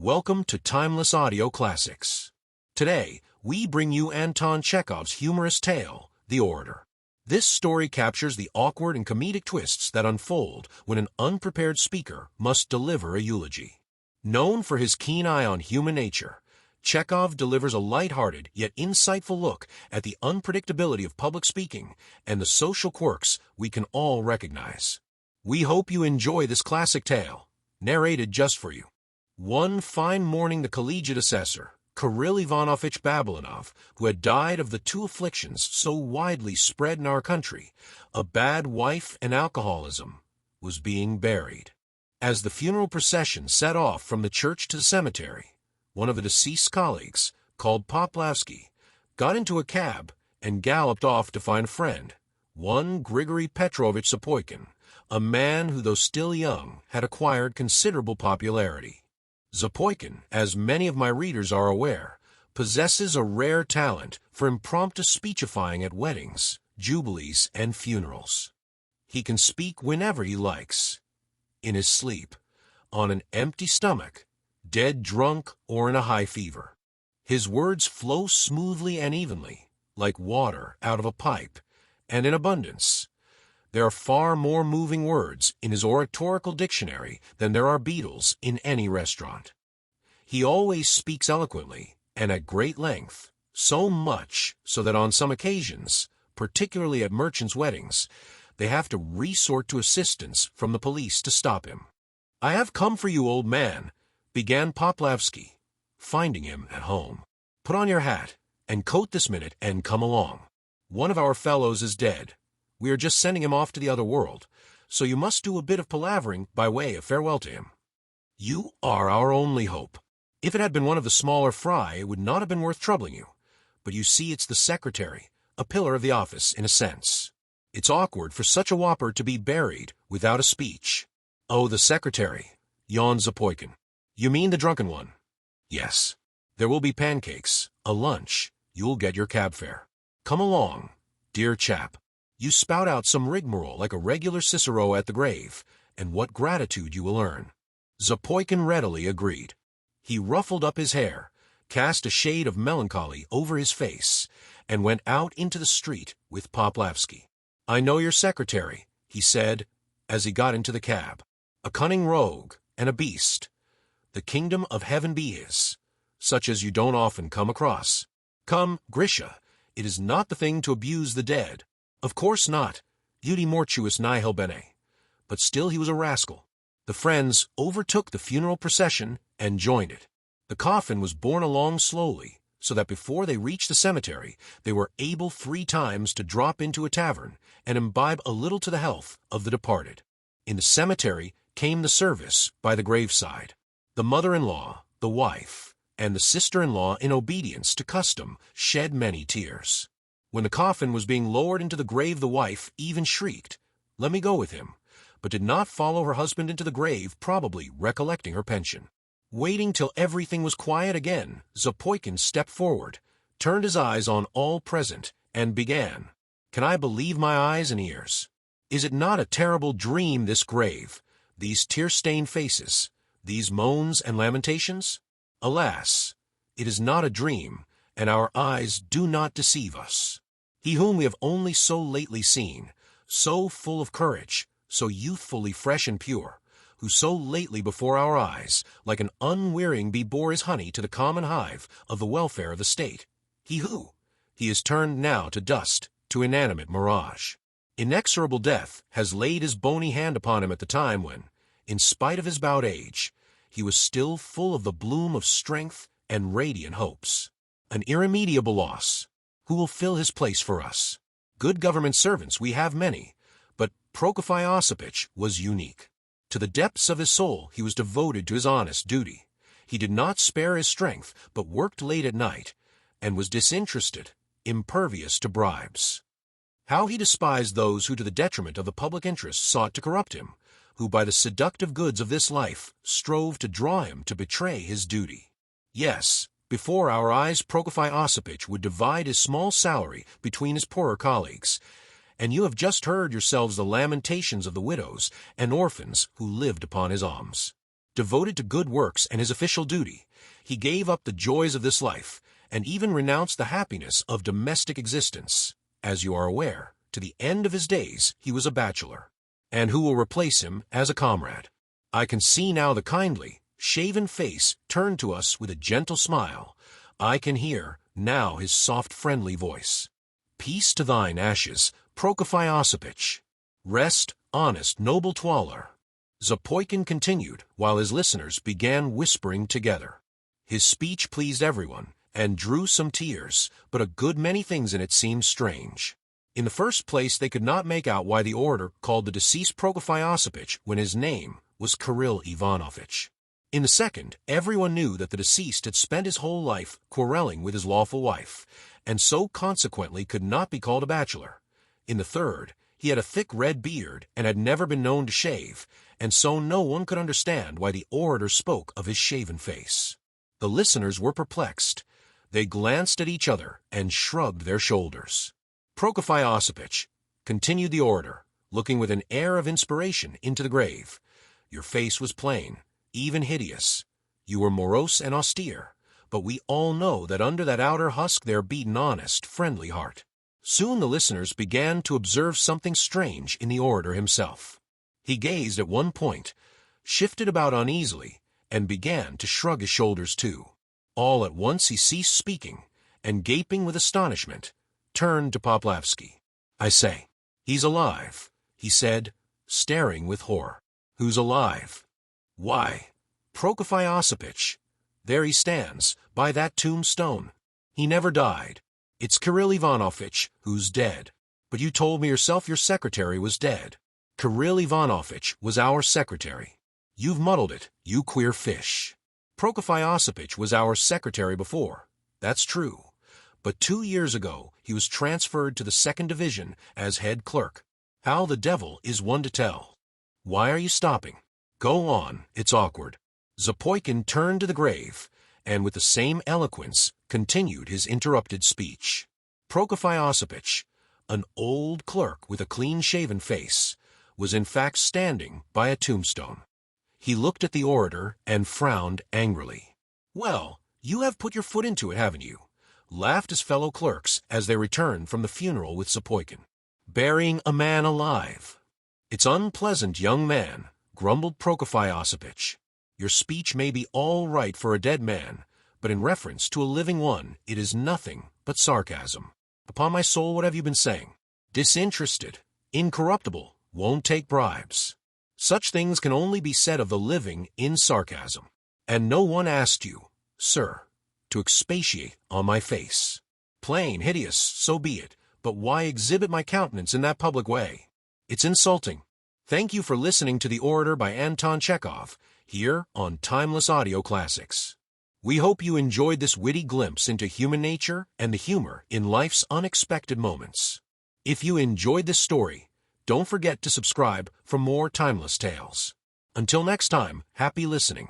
Welcome to Timeless Audio Classics. Today, we bring you Anton Chekhov's humorous tale, The Orator. This story captures the awkward and comedic twists that unfold when an unprepared speaker must deliver a eulogy. Known for his keen eye on human nature, Chekhov delivers a lighthearted yet insightful look at the unpredictability of public speaking and the social quirks we can all recognize. We hope you enjoy this classic tale, narrated just for you. One fine morning, the collegiate assessor, Kirill Ivanovich Babalanov, who had died of the two afflictions so widely spread in our country, a bad wife and alcoholism, was being buried. As the funeral procession set off from the church to the cemetery, one of the deceased's colleagues, called Poplavsky, got into a cab and galloped off to find a friend, one Grigory Petrovich Zapoikin, a man who, though still young, had acquired considerable popularity. Zapoikin, as many of my readers are aware, possesses a rare talent for impromptu speechifying at weddings, jubilees, and funerals. He can speak whenever he likes, in his sleep, on an empty stomach, dead drunk, or in a high fever. His words flow smoothly and evenly, like water out of a pipe, and in abundance. There are far more moving words in his oratorical dictionary than there are beetles in any restaurant. He always speaks eloquently and at great length, so much so that on some occasions, particularly at merchants' weddings, they have to resort to assistance from the police to stop him. "I have come for you, old man," began Poplavsky, finding him at home. "Put on your hat and coat this minute and come along. One of our fellows is dead. We are just sending him off to the other world, so you must do a bit of palavering by way of farewell to him. You are our only hope. If it had been one of the smaller fry, it would not have been worth troubling you. But you see, it's the secretary, a pillar of the office, in a sense. It's awkward for such a whopper to be buried without a speech." "Oh, the secretary," yawned Zapoikin. "You mean the drunken one?" "Yes. There will be pancakes, a lunch. You'll get your cab fare. Come along, dear chap. You spout out some rigmarole like a regular Cicero at the grave, and what gratitude you will earn." Zapoikin readily agreed. He ruffled up his hair, cast a shade of melancholy over his face, and went out into the street with Poplavsky. "I know your secretary," he said, as he got into the cab. "A cunning rogue and a beast. The kingdom of heaven be his, such as you don't often come across. Come, Grisha, it is not the thing to abuse the dead. Of course not, iudi mortuus nihil bene. But still he was a rascal." The friends overtook the funeral procession and joined it. The coffin was borne along slowly, so that before they reached the cemetery, they were able 3 times to drop into a tavern and imbibe a little to the health of the departed. In the cemetery came the service by the graveside. The mother-in-law, the wife, and the sister-in-law, in obedience to custom, shed many tears. When the coffin was being lowered into the grave, the wife even shrieked, "Let me go with him," but did not follow her husband into the grave, probably recollecting her pension. Waiting till everything was quiet again, Zapoikin stepped forward, turned his eyes on all present, and began, "Can I believe my eyes and ears? Is it not a terrible dream, this grave, these tear-stained faces, these moans and lamentations? Alas, it is not a dream, and our eyes do not deceive us. He whom we have only so lately seen, so full of courage, so youthfully fresh and pure, who so lately before our eyes, like an unwearying bee bore his honey to the common hive of the welfare of the state, he is turned now to dust, to inanimate mirage. Inexorable death has laid his bony hand upon him at the time when, in spite of his bowed age, he was still full of the bloom of strength and radiant hopes. An irremediable loss. Who will fill his place for us? Good government servants we have many, but Prokofy Osipich was unique. To the depths of his soul he was devoted to his honest duty. He did not spare his strength, but worked late at night, and was disinterested, impervious to bribes. How he despised those who to the detriment of the public interest sought to corrupt him, who by the seductive goods of this life strove to draw him to betray his duty. Yes, before our eyes Prokofy Osipich would divide his small salary between his poorer colleagues, and you have just heard yourselves the lamentations of the widows and orphans who lived upon his alms. Devoted to good works and his official duty, he gave up the joys of this life and even renounced the happiness of domestic existence. As you are aware, to the end of his days he was a bachelor. And who will replace him as a comrade? I can see now the kindly, shaven face turned to us with a gentle smile. I can hear now his soft, friendly voice. Peace to thine ashes, Prokofy Osipich. Rest, honest, noble Twaller. Zapoikin continued, while his listeners began whispering together. His speech pleased everyone, and drew some tears, but a good many things in it seemed strange. In the first place, they could not make out why the orator called the deceased Prokofy Osipich when his name was Kirill Ivanovitch. In the second, everyone knew that the deceased had spent his whole life quarreling with his lawful wife, and so consequently could not be called a bachelor. In the third, he had a thick red beard and had never been known to shave, and so no one could understand why the orator spoke of his shaven face. The listeners were perplexed. They glanced at each other and shrugged their shoulders. Prokofy Osipich, continued the orator, looking with an air of inspiration into the grave. Your face was plain, even hideous. You were morose and austere, but we all know that under that outer husk there beat an honest, friendly heart. Soon the listeners began to observe something strange in the orator himself. He gazed at one point, shifted about uneasily, and began to shrug his shoulders too. All at once he ceased speaking, and gaping with astonishment, turned to Poplavsky. I say, he's alive, he said, staring with horror. Who's alive? Why, Prokofy Osipich. There he stands, by that tombstone. He never died. It's Kirill Ivanovitch who's dead. But you told me yourself your secretary was dead. Kirill Ivanovitch was our secretary. You've muddled it, you queer fish. Prokofy Osipich was our secretary before. That's true. But 2 years ago he was transferred to the 2nd Division as head clerk. How the devil is one to tell? Why are you stopping? Go on, it's awkward. Zapoikin turned to the grave, and with the same eloquence continued his interrupted speech. Prokofy Osipich, an old clerk with a clean-shaven face, was in fact standing by a tombstone. He looked at the orator and frowned angrily. Well, you have put your foot into it, haven't you? Laughed his fellow clerks as they returned from the funeral with Zapoikin. Burying a man alive. It's unpleasant, young man, grumbled Prokofy Osipich. Your speech may be all right for a dead man, but in reference to a living one, it is nothing but sarcasm. Upon my soul, what have you been saying? Disinterested, incorruptible, won't take bribes. Such things can only be said of the living in sarcasm. And no one asked you, sir, to expatiate on my face. Plain, hideous, so be it, but why exhibit my countenance in that public way? It's insulting. Thank you for listening to The Orator by Anton Chekhov, here on Timeless Audio Classics. We hope you enjoyed this witty glimpse into human nature and the humor in life's unexpected moments. If you enjoyed this story, don't forget to subscribe for more timeless tales. Until next time, happy listening.